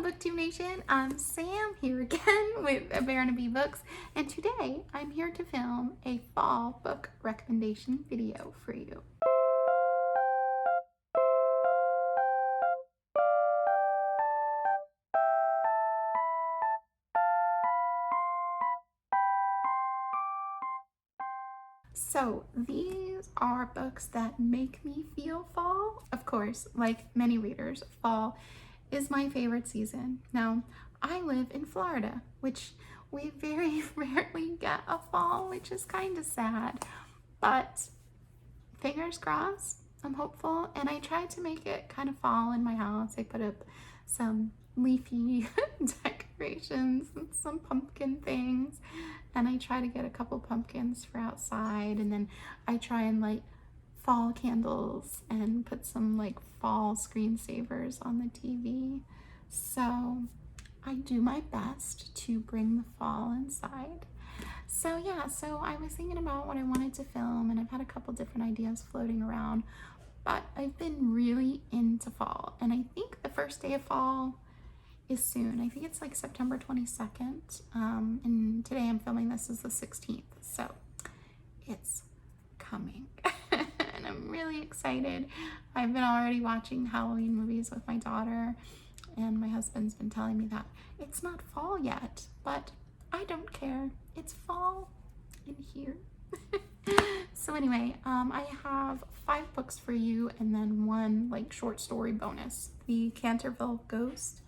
BookTube Nation, I'm Sam here again with A Bear and a Bee Books, and today I'm here to film a fall book recommendation video for you. So these are books that make me feel fall. Of course, like many readers, fall is my favorite season. Now, I live in Florida, which we very rarely get a fall, which is kind of sad, but fingers crossed, I'm hopeful. And I tried to make it kind of fall in my house. I put up some leafy decorations and some pumpkin things, and I try to get a couple pumpkins for outside, and then I try and light fall candles and put some like fall screensavers on the TV. So I do my best to bring the fall inside. So yeah, so I was thinking about what I wanted to film, and I've had a couple different ideas floating around, but I've been really into fall, and I think the first day of fall is soon. I think it's like September 22nd, and today I'm filming this is the 16th, so it's coming. And I'm really excited. I've been already watching Halloween movies with my daughter, and my husband's been telling me that it's not fall yet, but I don't care. It's fall in here. So anyway, I have 5 books for you and then one like short story bonus. The Canterville Ghost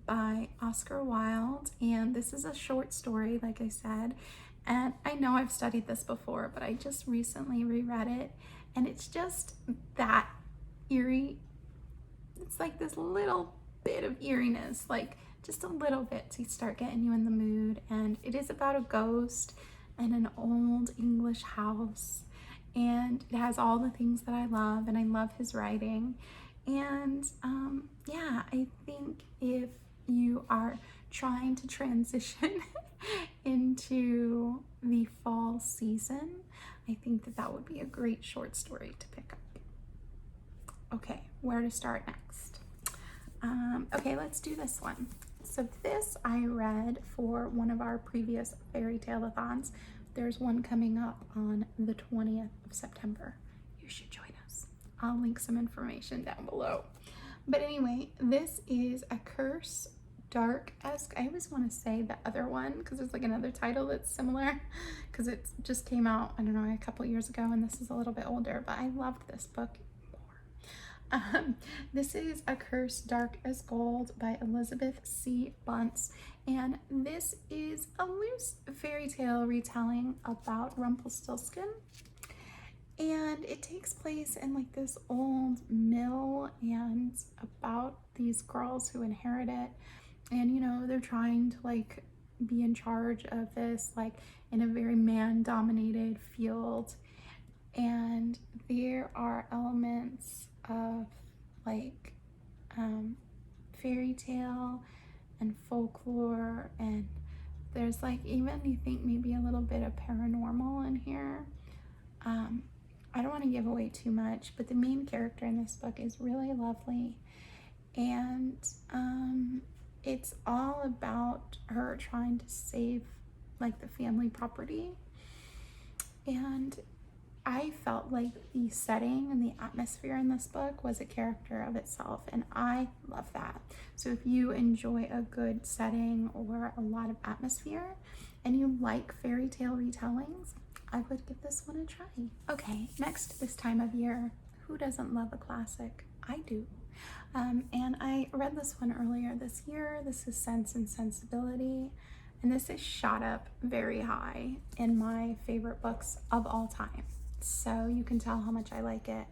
by Oscar Wilde, and this is a short story, like I said, and I know I've studied this before, but I just recently reread it, and it's just that eerie. It's like this little bit of eeriness, like just a little bit to start getting you in the mood. And it is about a ghost and an old English house, and it has all the things that I love, and I love his writing. And yeah, I think if you are trying to transition into the fall season, I think that that would be a great short story to pick up. Okay, where to start next? Okay, let's do this one. So this I read for one of our previous fairy tale-a-thons. There's one coming up on the 20th of September. You should join us. I'll link some information down below. But anyway, this is A Curse Dark as, I always want to say the other one because there's like another title that's similar, because it just came out, I don't know, a couple years ago, and this is a little bit older, but I loved this book more. This is A Curse Dark as Gold by Elizabeth C. Bunce, and this is a loose fairy tale retelling about Rumpelstiltskin. And it takes place in like this old mill, and about these girls who inherit it. And you know, they're trying to like be in charge of this, like in a very man-dominated field. And there are elements of like fairy tale and folklore, and there's like even, you think, maybe a little bit of paranormal in here. I don't want to give away too much, but the main character in this book is really lovely, and it's all about her trying to save like the family property. And I felt like the setting and the atmosphere in this book was a character of itself, and I love that. So if you enjoy a good setting or a lot of atmosphere and you like fairy tale retellings, I would give this one a try. Okay, next, this time of year, who doesn't love a classic? I do. And I read this one earlier this year. This is Sense and Sensibility, and this is shot up very high in my favorite books of all time. So you can tell how much I like it.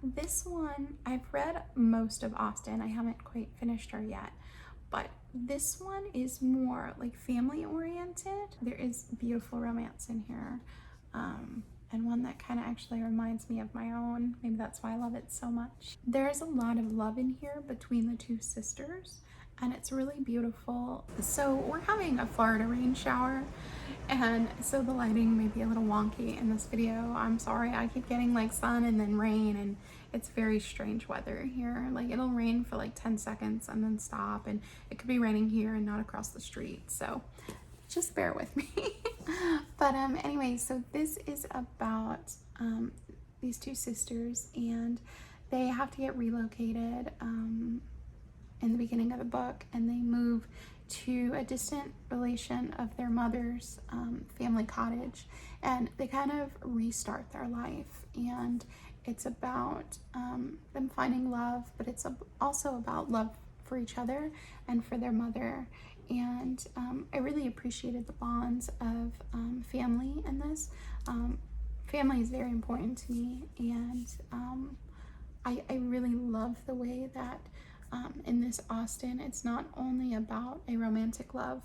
This one, I've read most of Austen. I haven't quite finished her yet, but this one is more like family oriented. There is beautiful romance in here, and one that kind of actually reminds me of my own. Maybe that's why I love it so much. There's a lot of love in here between the two sisters, and it's really beautiful. So we're having a Florida rain shower, and so the lighting may be a little wonky in this video. I'm sorry, I keep getting like sun and then rain, and it's very strange weather here. Like it'll rain for like 10 seconds and then stop, and it could be raining here and not across the street. So just bear with me. But anyway, so this is about these two sisters, and they have to get relocated in the beginning of the book, and they move to a distant relation of their mother's family cottage, and they kind of restart their life. And it's about them finding love, but it's also about love for each other and for their mother. And I really appreciated the bonds of family in this. Family is very important to me, and I really love the way that in this Austen, it's not only about a romantic love,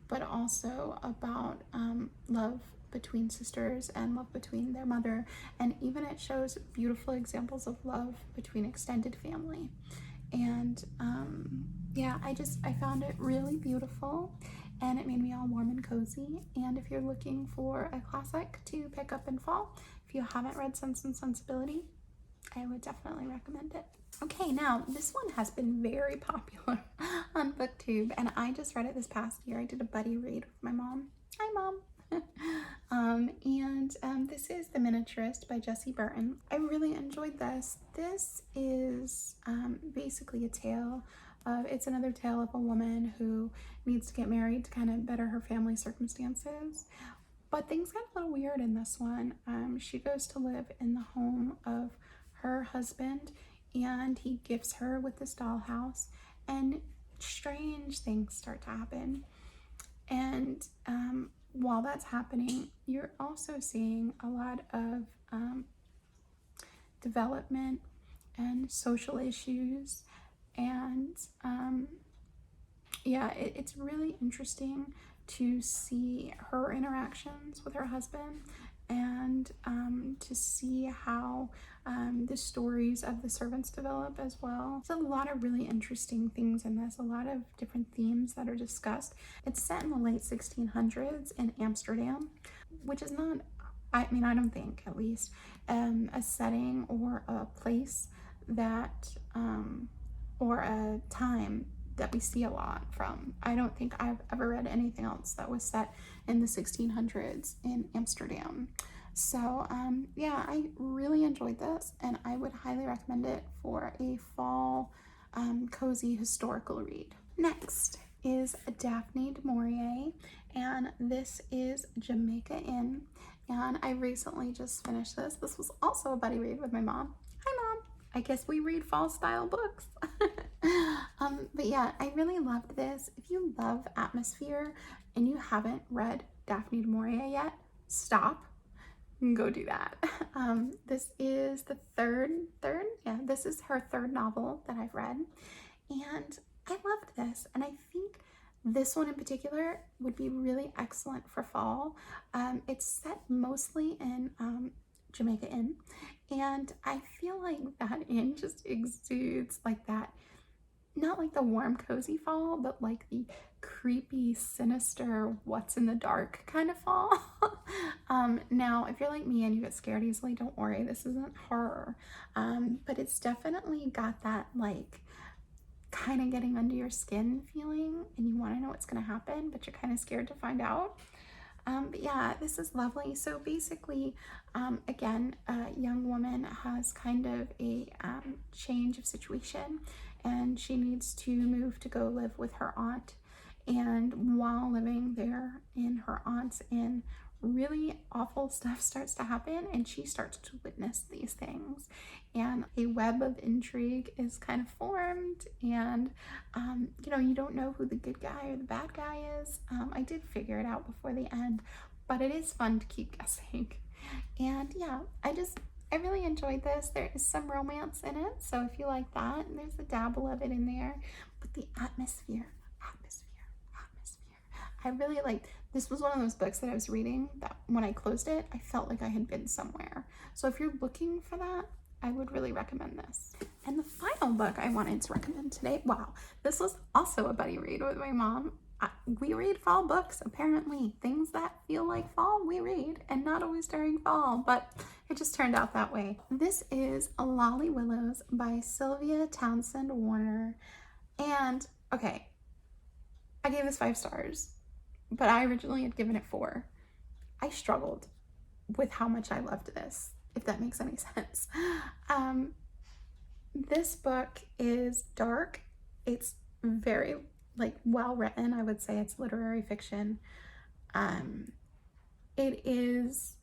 but also about love between sisters and love between their mother, and even it shows beautiful examples of love between extended family. And yeah, I found it really beautiful, and it made me all warm and cozy. And if you're looking for a classic to pick up in fall, if you haven't read Sense and Sensibility, I would definitely recommend it. Okay, now this one has been very popular on BookTube, and I just read it this past year. I did a buddy read with my mom. Hi, Mom. And this is The Miniaturist by Jessie Burton. I really enjoyed this. This is basically a tale of, it's another tale of a woman who needs to get married to kind of better her family circumstances. But things get a little weird in this one. She goes to live in the home of her husband, and he gifts her with this dollhouse, and strange things start to happen. And while that's happening, you're also seeing a lot of development and social issues, and yeah, it's really interesting to see her interactions with her husband, and to see how the stories of the servants develop as well. There's a lot of really interesting things in this, a lot of different themes that are discussed. It's set in the late 1600s in Amsterdam, which is not, I don't think at least, a setting or a place that, or a time that we see a lot from. I don't think I've ever read anything else that was set in the 1600s in Amsterdam. So yeah, I really enjoyed this, and I would highly recommend it for a fall cozy historical read. Next is Daphne du Maurier, and this is Jamaica Inn, and I recently just finished this. This was also a buddy read with my mom. Hi, Mom. I guess we read fall style books. But yeah, I really loved this. If you love atmosphere and you haven't read Daphne du Maurier yet, stop and go do that. This is the this is her third novel that I've read, and I loved this, and I think this one in particular would be really excellent for fall. It's set mostly in Jamaica Inn, and I feel like that inn just exudes like that, not like the warm cozy fall, but like the creepy, sinister, what's in the dark kind of fall. Now if you're like me and you get scared easily, don't worry, this isn't horror, but it's definitely got that like kind of getting under your skin feeling, and you want to know what's going to happen, but you're kind of scared to find out. But yeah, this is lovely. So basically, again, a young woman has kind of a change of situation, and she needs to move to go live with her aunt. And while living there in her aunt's inn, really awful stuff starts to happen, and she starts to witness these things, and a web of intrigue is kind of formed, and you know, you don't know who the good guy or the bad guy is. I did figure it out before the end, but it is fun to keep guessing. And yeah, I really enjoyed this. There is some romance in it, so if you like that, there's a dabble of it in there, but the atmosphere, I really liked. This was one of those books that I was reading that when I closed it, I felt like I had been somewhere. So if you're looking for that, I would really recommend this. And the final book I wanted to recommend today, wow, this was also a buddy read with my mom. we read fall books, apparently. Things that feel like fall, we read, and not always during fall, but it just turned out that way. This is Lolly Willowes by Sylvia Townsend Warner. And, okay, I gave this 5 stars, but I originally had given it 4. I struggled with how much I loved this, if that makes any sense. This book is dark. It's very well written. I would say it's literary fiction. It is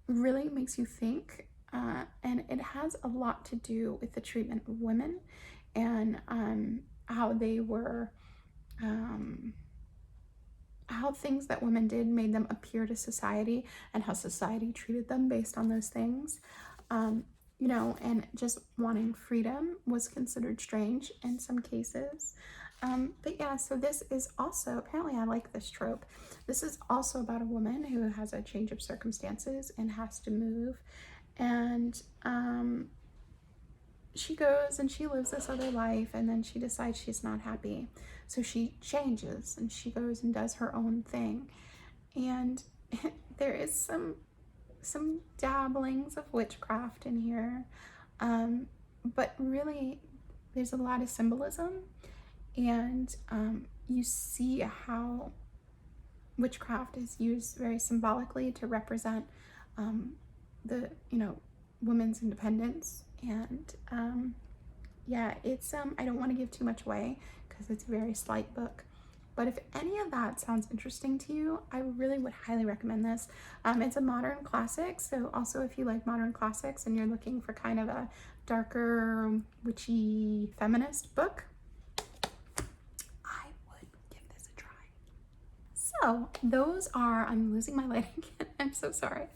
really makes you think, and it has a lot to do with the treatment of women and how they were, how things that women did made them appear to society and how society treated them based on those things. You know, and just wanting freedom was considered strange in some cases. But yeah, so this is also, apparently I like this trope. This is also about a woman who has a change of circumstances and has to move. And she goes and she lives this other life, and then she decides she's not happy. So she changes and she goes and does her own thing. And there is some dabblings of witchcraft in here, but really there's a lot of symbolism, and you see how witchcraft is used very symbolically to represent the, you know, women's independence. And yeah, it's I don't want to give too much away because it's a very slight book. But if any of that sounds interesting to you, I really would highly recommend this. It's a modern classic, so also if you like modern classics and you're looking for kind of a darker, witchy, feminist book, I would give this a try. So those are, I'm losing my lighting again, I'm so sorry.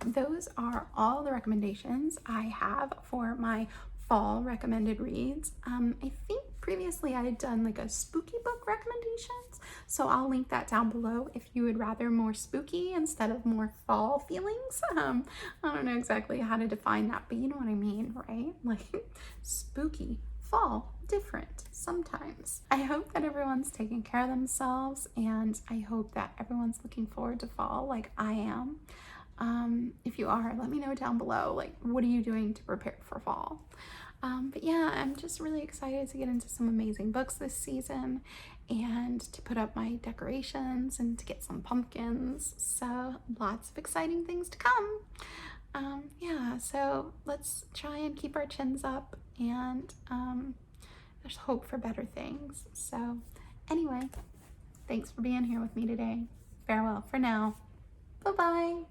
Those are all the recommendations I have for my fall recommended reads. I think previously I had done like a spooky book recommendations, so I'll link that down below if you would rather more spooky instead of more fall feelings. I don't know exactly how to define that, but you know what I mean, right? Like spooky, fall, different sometimes. I hope that everyone's taking care of themselves, and I hope that everyone's looking forward to fall like I am. If you are, let me know down below, like, what are you doing to prepare for fall? But yeah, I'm just really excited to get into some amazing books this season and to put up my decorations and to get some pumpkins. So lots of exciting things to come. Yeah, so let's try and keep our chins up, and there's hope for better things. So anyway, thanks for being here with me today. Farewell for now. Bye-bye.